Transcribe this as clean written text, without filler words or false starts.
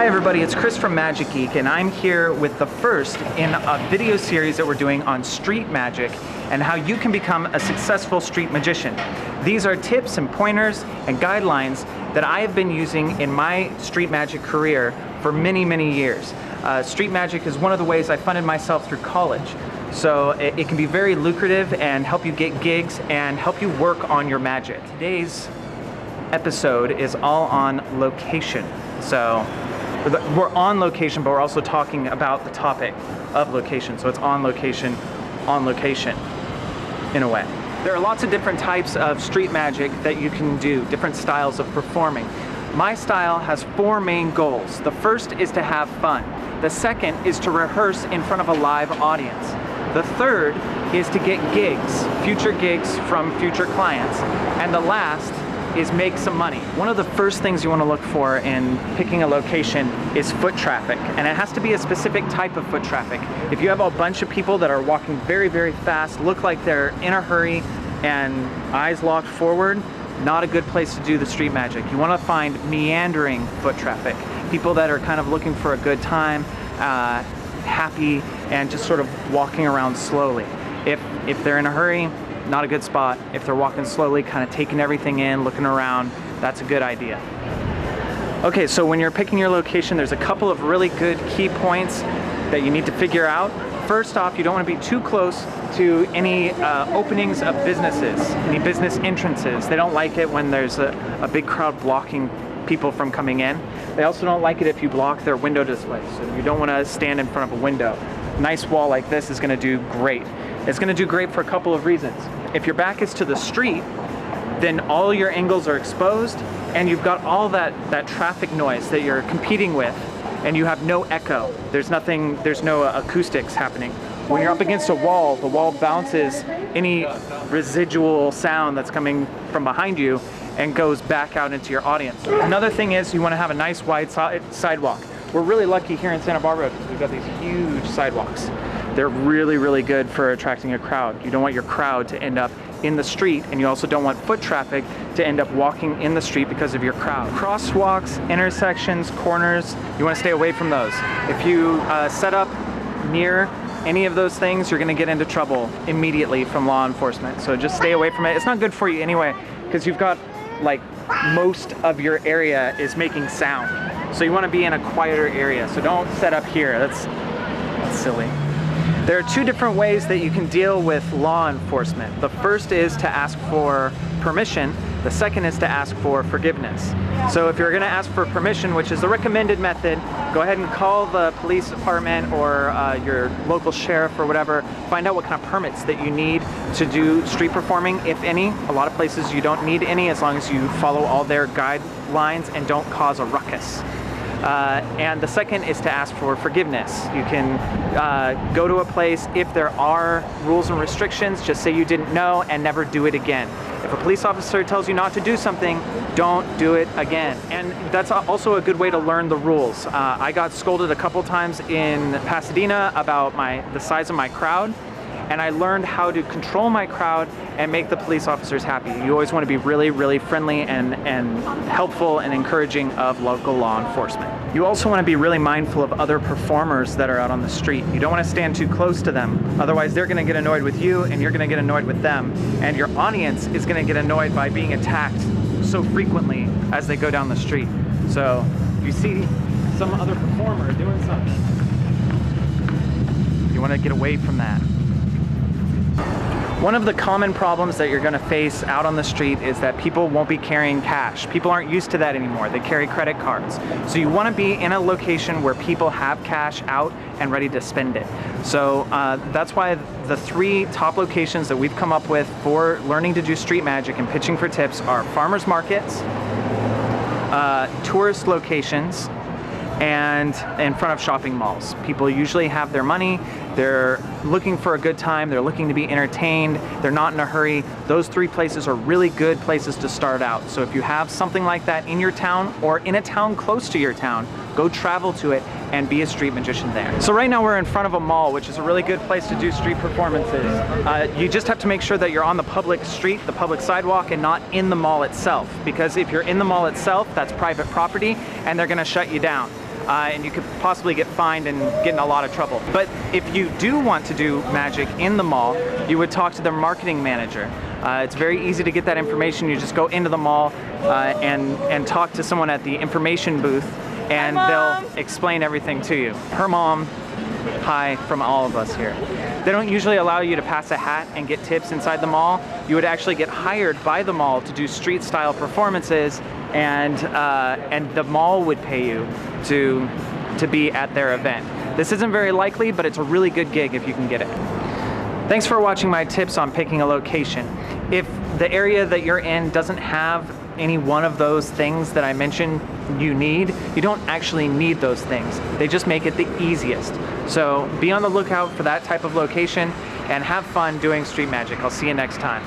Hi everybody, it's Chris from Magic Geek, and I'm here with the first in a video series that we're doing on street magic and how you can become a successful street magician. These are tips and pointers and guidelines that I have been using in my street magic career for many, many years. Street magic is one of the ways I funded myself through college. So it can be very lucrative and help you get gigs and help you work on your magic. Today's episode is all on location. So we're on location, but we're also talking about the topic of location. So it's on location in a way. There are lots of different types of street magic that you can do, different styles of performing. My style has four main goals. The first is to have fun. The second is to rehearse in front of a live audience. The third is to get gigs, future gigs from future clients. And the last is make some money. One of the first things you want to look for in picking a location is foot traffic, and it has to be a specific type of foot traffic. If you have a bunch of people that are walking very, very fast, look like they're in a hurry and eyes locked forward, not a good place to do the street magic. You want to find meandering foot traffic, people that are kind of looking for a good time, happy, and just sort of walking around slowly. If they're in a hurry, not a good spot. If they're walking slowly, kind of taking everything in, looking around, that's a good idea. Okay, so when you're picking your location, there's a couple of really good key points that you need to figure out. First off, you don't want to be too close to any openings of businesses, any business entrances. They don't like it when there's a big crowd blocking people from coming in. They also don't like it if you block their window displays, so you don't want to stand in front of a window. A nice wall like this is going to do great. It's going to do great for a couple of reasons. If your back is to the street, then all your angles are exposed and you've got all that traffic noise that you're competing with, and you have no echo. There's no acoustics happening. When you're up against a wall, the wall bounces any residual sound that's coming from behind you and goes back out into your audience. Another thing is you want to have a nice wide sidewalk. We're really lucky here in Santa Barbara because we've got these huge sidewalks. They're really, really good for attracting a crowd. You don't want your crowd to end up in the street, and you also don't want foot traffic to end up walking in the street because of your crowd. Crosswalks, intersections, corners, you want to stay away from those. If you set up near any of those things, you're going to get into trouble immediately from law enforcement. So just stay away from it. It's not good for you anyway, because you've got, like, most of your area is making sound. So you want to be in a quieter area. So don't set up here. That's silly. There are two different ways that you can deal with law enforcement. The first is to ask for permission. The second is to ask for forgiveness. So if you're going to ask for permission, which is the recommended method, go ahead and call the police department or your local sheriff or whatever. Find out what kind of permits that you need to do street performing, if any. A lot of places you don't need any as long as you follow all their guidelines and don't cause a ruckus. And the second is to ask for forgiveness. You can go to a place. If there are rules and restrictions, just say you didn't know and never do it again. If a police officer tells you not to do something, don't do it again. And that's also a good way to learn the rules. I got scolded a couple times in Pasadena about the size of my crowd, and I learned how to control my crowd and make the police officers happy. You always want to be really, really friendly and helpful and encouraging of local law enforcement. You also want to be really mindful of other performers that are out on the street. You don't want to stand too close to them. Otherwise, they're going to get annoyed with you and you're going to get annoyed with them. And your audience is going to get annoyed by being attacked so frequently as they go down the street. So if you see some other performer doing something, you want to get away from that. One of the common problems that you're going to face out on the street is that people won't be carrying cash. People aren't used to that anymore. They carry credit cards. So you want to be in a location where people have cash out and ready to spend it. So that's why the three top locations that we've come up with for learning to do street magic and pitching for tips are farmers markets, tourist locations, and in front of shopping malls. People usually have their money, they're looking for a good time, they're looking to be entertained, they're not in a hurry. Those three places are really good places to start out. So if you have something like that in your town or in a town close to your town, go travel to it and be a street magician there. So right now we're in front of a mall, which is a really good place to do street performances. You just have to make sure that you're on the public street, the public sidewalk, and not in the mall itself. Because if you're in the mall itself, that's private property and they're gonna shut you down. and you could possibly get fined and get in a lot of trouble. But if you do want to do magic in the mall, you would talk to the marketing manager. It's very easy to get that information. You just go into the mall and talk to someone at the information booth, and they'll explain everything to you. Her mom, hi from all of us here. They don't usually allow you to pass a hat and get tips inside the mall. You would actually get hired by the mall to do street style performances, and the mall would pay you to be at their event. This isn't very likely, but it's a really good gig if you can get it. Thanks for watching my tips on picking a location. If the area that you're in doesn't have any one of those things that I mentioned you don't actually need those things. They just make it the easiest. So be on the lookout for that type of location and have fun doing street magic. I'll see you next time.